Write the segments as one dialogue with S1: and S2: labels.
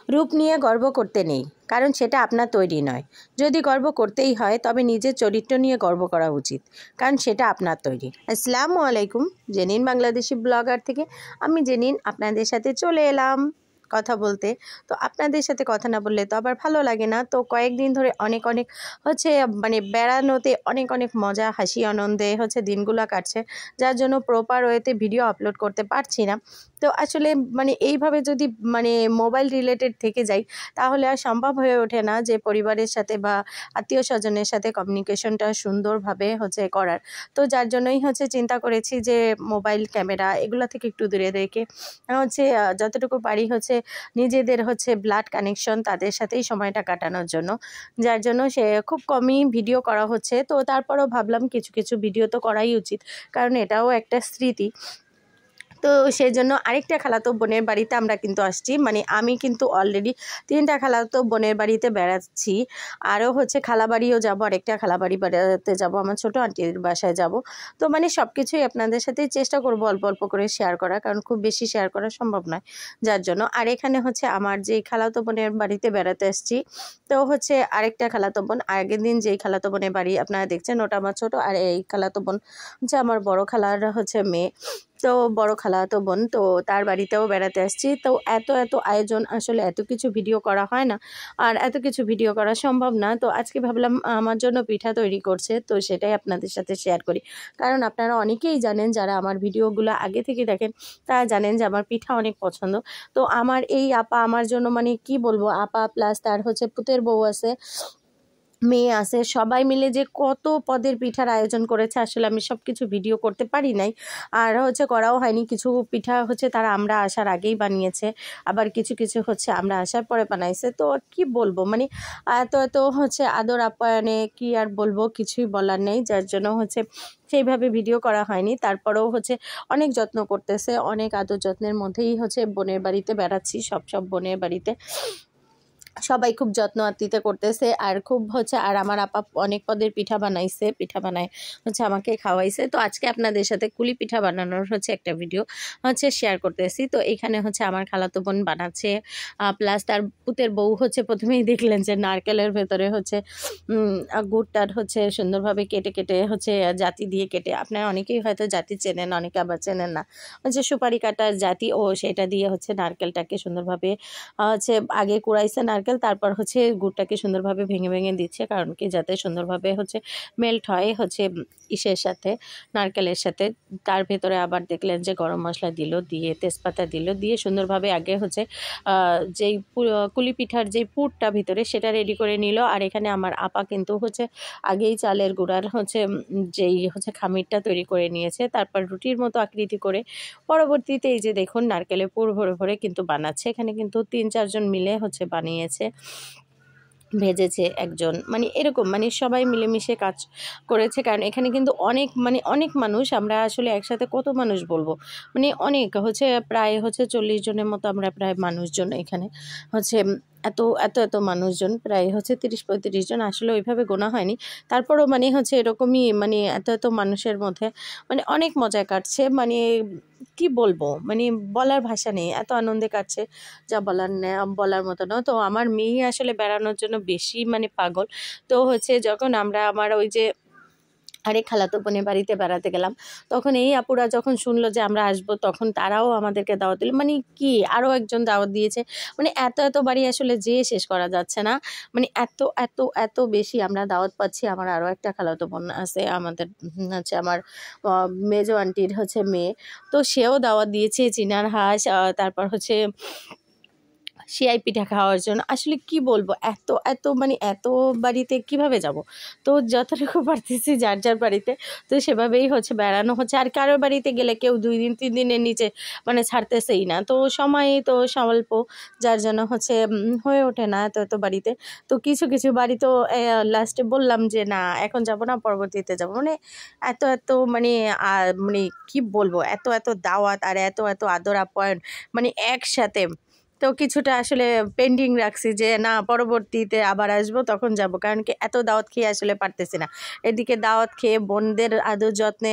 S1: রূপ নিয়ে গর্ব করতে নেই, কারণ সেটা আপনার তৈরি নয়। যদি গর্ব করতেই হয় তবে নিজের চরিত্র নিয়ে গর্ব করা উচিত, কারণ সেটা আপনার তৈরি। আসসালামু আলাইকুম, জেনিন বাংলাদেশি ব্লগার থেকে আমি জেনিন আপনাদের সাথে চলে এলাম কথা বলতে। তো আপনাদের সাথে কথা না বললে তো আবার ভালো লাগে না। তো কয়েকদিন ধরে অনেক হচ্ছে বেড়ানোতে অনেক মজা হাসি আনন্দে দিনগুলো কাটছে, যার জন্য প্রপার ওয়েতে ভিডিও আপলোড করতে পারছি না। তো আসলে এইভাবে যদি মোবাইল রিলেটেড থেকে যাই তাহলে আর সম্ভব হয়ে ওঠে না যে পরিবারের সাথে বা আত্মীয় স্বজনের সাথে কমিউনিকেশনটা সুন্দরভাবে করার। তো যার জন্যই চিন্তা করেছি যে মোবাইল ক্যামেরা এগুলো থেকে একটু দূরে রেখে যতটুকু পারি নিজেদের ব্লাড কানেকশন তাদের সাথেই সময়টা কাটানোর জন্য, যার জন্য সে খুব কমই ভিডিও করা হচ্ছে। তো তারপরও ভাবলাম কিছু ভিডিও তো করাই উচিত, কারণ এটাও একটা স্মৃতি। তো সেই জন্য আরেকটা খালাতো বোনের বাড়িতে আমরা কিন্তু আসছি। আমি কিন্তু অলরেডি 3টা খালাতো বোনের বাড়িতে বেড়াচ্ছি, আরও খালাবাড়িও যাব, আরেকটা খালাবাড়ি বেড়াতে যাব, আমার ছোটো আন্টির বাসায় যাব। তো সব কিছুই আপনাদের সাথে চেষ্টা করব অল্প অল্প করে শেয়ার করা, কারণ খুব বেশি শেয়ার করা সম্ভব নয়, যার জন্য। আর এখানে আমার যেই খালাতো বোনের বাড়িতে বেড়াতে আসছি, তো আরেকটা খালাতো বোন, আগের দিন যেই খালাতো বোনের বাড়ি আপনারা দেখছেন ওটা আমার ছোটো, আর এই খালাতো বোন আমার বড় খালার মেয়ে। তো বড় খালাতো বোন, তো তার বাড়িতেও বেড়াতে আসছি। তো এত আয়োজন, আসলে এত কিছু ভিডিও করা হয় না, আর এত কিছু ভিডিও করা সম্ভব না। তো আজকে ভাবলাম আমার জন্য পিঠা তৈরি করছে, তো সেটাই আপনাদের সাথে শেয়ার করি। কারণ আপনারা অনেকেই জানেন, যারা আমার ভিডিওগুলো আগে থেকে দেখেন তারা জানেন যে আমার পিঠা অনেক পছন্দ। তো আমার এই আপা আমার জন্য কি বলবো, আপা প্লাস তার পুতের বউ আছে, মেয়ে আছে, সবাই মিলে যে কত পদের পিঠার আয়োজন করেছে, আসলে আমি সব কিছু ভিডিও করতে পারি নাই, আর করাও হয়নি। কিছু পিঠা তারা আমরা আসার আগেই বানিয়েছে, আবার কিছু আমরা আসার পরে বানাইছে। তো কি বলবো, এত আদর আপ্যায়নে কি আর বলবো, কিছুই বলার নেই, যার জন্য সেইভাবে ভিডিও করা হয়নি। তারপরেও অনেক যত্ন করতেছে, অনেক আদর যত্নের মধ্যেই বোনের বাড়িতে বেড়াচ্ছি। সব বোনের বাড়িতে সবাই খুব যত্ন আত্মীয়তা করতেছে, আর খুব আর আমার আপা অনেক পদের পিঠা বানাইছে, পিঠা বানায় আমাকে খাওয়াইছে। তো আজকে আপনাদের সাথে কুলি পিঠা বানানোর একটা ভিডিও শেয়ার করতেছি। তো এখানে আমার খালাতো বোন বানাচ্ছে, প্লাস তার পুতের বউ প্রথমেই দেখলেন যে নারকেলের ভেতরে গুড়টার সুন্দরভাবে কেটে জাতি দিয়ে কেটে, আপনারা অনেকেই হয়তো জাতি চেনেন, অনেকে আবার চেনেন না, সুপারি কাটার জাতি, ও সেটা দিয়ে নারকেলটাকে সুন্দরভাবে আগে কুড়াইছে নারকেল, তারপর গুড়টাকে সুন্দরভাবে ভেঙে দিচ্ছে, কারণ কি যাতে সুন্দরভাবে মেল্ট হয় ইসের সাথে, নারকেলের সাথে। তার ভেতরে আবার দেখলেন যে গরম মশলা দিল, দিয়ে তেজপাতা দিল, দিয়ে সুন্দরভাবে আগে যেই কুলি পিঠার যেই পুরটা ভিতরে সেটা রেডি করে নিল। আর এখানে আমার আপা কিন্তু আগেই চালের গুঁড়ার যেই খামিরটা তৈরি করে নিয়েছে, তারপর রুটির মতো আকৃতি করে পরবর্তীতে এই যে দেখুন নারকেলের পুর ভরে কিন্তু বানাচ্ছে। এখানে কিন্তু 3-4 জন মিলে বানিয়েছে, ভেজেছে একজন, এরকম সবাই মিলেমিশে কাজ করেছে। কারণ এখানে কিন্তু অনেক মানুষ, আমরা আসলে একসাথে কত মানুষ বলবো, অনেক প্রায় 40 জনের মতো আমরা প্রায় মানুষজন এখানে এত মানুষজন, প্রায় 30-35 জন, আসলে ওইভাবে গোনা হয়নি। তারপরও এরকমই এত মানুষের মধ্যে অনেক মজা কাটছে, কি বলবো, বলার ভাষা নেই, এত আনন্দে কাটছে যা বলার মতো না। তো আমার মেয়ে আসলে বেড়ানোর জন্য বেশি পাগল। তো যখন আমরা আমার ওই যে আরেক খালাতো বোনের বাড়িতে বেড়াতে গেলাম, তখন এই আপুরা যখন শুনলো যে আমরা আসবো, তখন তারাও আমাদেরকে দাওয়াত দিল, কি আরও একজন দাওয়াত দিয়েছে, এত বাড়ি আসলে যেয়ে শেষ করা যাচ্ছে না, এত বেশি আমরা দাওয়াত পাচ্ছি। আমার আরও একটা খালাতো বোন আছে, আমাদের আমার মেজো আন্টির মেয়ে, তো সেও দাওয়াত দিয়েছে চিনার হাঁস, তারপর সিআই পিঠা খাওয়ার জন্য। আসলে কি বলবো, এত এত বাড়িতে কিভাবে যাব। তো যতটুকু পারতেছি যার বাড়িতে, তো সেভাবেই বেড়ানো হচ্ছে। আর কারোর বাড়িতে গেলে কেউ 2 দিন 3 দিনের নিচে ছাড়তেছেই না, তো সময় তো স্বল্প, যার জন্য হয়ে ওঠে না এত বাড়িতে। তো কিছু বাড়ি তো লাস্টে বললাম যে না এখন যাব না, পরবর্তীতে যাব, এত কি বলবো, এত দাওয়াত আর এত আদর আপ্যায়ন একসাথে। তো কিছুটা আসলে পেন্ডিং রাখছি যে না পরবর্তীতে আবার আসবো, তখন যাব, কারণ কি এত দাওয়াত খেয়ে আসলে পারতেছি না। এদিকে দাওয়াত খেয়ে বোনদের আদর যত্নে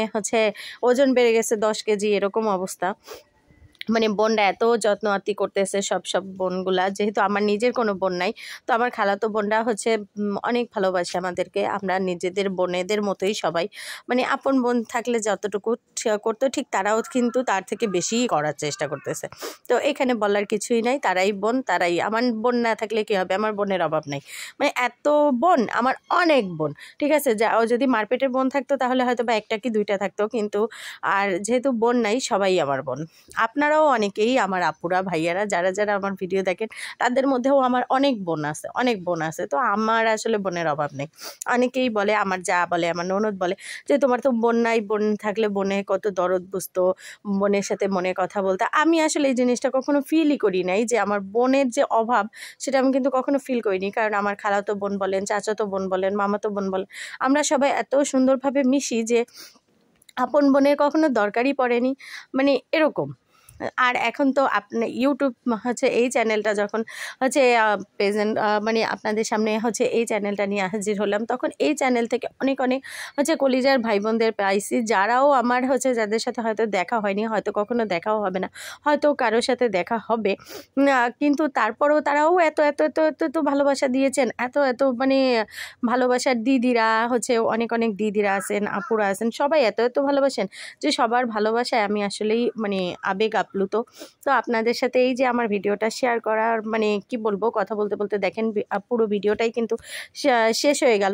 S1: ওজন বেড়ে গেছে 10 কেজি, এরকম অবস্থা। মানে বোনরা এত যত্ন আত্তি করতেছে সব বোনগুলা, যেহেতু আমার নিজের কোনো বোন নাই, তো আমার খালাতো বোনরা হচ্ছে অনেক ভালোবাসে আমাদেরকে। আমরা নিজেদের বোনেদের মতোই সবাই, মানে আপন বোন থাকলে যতটুকু করতো ঠিক তারাও কিন্তু তার থেকে বেশিই করার চেষ্টা করতেছে। তো এখানে বলার কিছুই নাই, তারাই বোন, তারাই আমার বোন। না থাকলে কী হবে, আমার বোনের অভাব নাই, মানে এত বোন, আমার অনেক বোন। ঠিক আছে, যা যদি মারপেটের বোন থাকতো তাহলে হয়তো বা একটা কি দুইটা থাকতো, কিন্তু আর যেহেতু বোন নাই, সবাই আমার বোন। আপনারাও অনেকেই আমার আপুরা ভাইয়ারা যারা যারা আমার ভিডিও দেখেন, তাদের মধ্যেও আমার অনেক বোন আছে, অনেক বোন আছে। তো আমার আসলে বোনের অভাব নেই। অনেকেই বলে, আমার যা বলে, আমার ননদ বলে যে তোমার তো বোন নাই, বোন থাকলে বোনে কত দরদ বুঝতো, বোনের সাথে মনে কথা বলতে। আমি আসলে এই জিনিসটা কখনো ফিলই করি নাই যে আমার বোনের যে অভাব, সেটা আমি কিন্তু কখনো ফিল করিনি। কারণ আমার খালাতো বোন বলেন, চাচাতো বোন বলেন, মামাতো বোন বলেন, আমরা সবাই এত সুন্দরভাবে মিশি যে আপন বোনের কখনো দরকারই পড়েনি, মানে এরকম। আর এখন তো আপনি ইউটিউব হচ্ছে এই চ্যানেলটা যখন হচ্ছে প্রেজেন্ট, মানে আপনাদের সামনে হচ্ছে এই চ্যানেলটা নিয়ে হাজির হলাম, তখন এই চ্যানেল থেকে অনেক অনেক হচ্ছে কলিজার ভাই বোনদের পাইছি, যারাও আমার হচ্ছে, যাদের সাথে হয়তো দেখা হয়নি, হয়তো কখনো দেখাও হবে না, হয়তো কারোর সাথে দেখা হবে, কিন্তু তারপরেও তারাও এত এত এত এত এত ভালোবাসা দিয়েছেন, এত এত মানে ভালোবাসার দিদিরা হচ্ছে, অনেক অনেক দিদিরা আছেন, আপুরা আছেন, সবাই এত এত ভালোবাসেন যে সবার ভালোবাসায় আমি আসলেই মানে আবেগ আপ্লুত। তো আপনাদের সাথে এই যে আমার ভিডিওটা শেয়ার করার, মানে কি বলবো, কথা বলতে বলতে দেখেন পুরো ভিডিওটাই কিন্তু শেষ হয়ে গেল।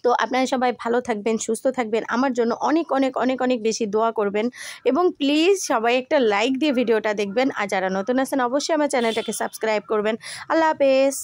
S1: তো আপনারা সবাই ভালো থাকবেন, সুস্থ থাকবেন, আমার জন্য অনেক অনেক অনেক অনেক বেশি দোয়া করবেন, এবং প্লিজ সবাই একটা লাইক দিয়ে ভিডিওটা দেখবেন। আর যারা নতুন আছেন অবশ্যই আমার চ্যানেলটাকে সাবস্ক্রাইব করবেন। আল্লাহ হাফেজ।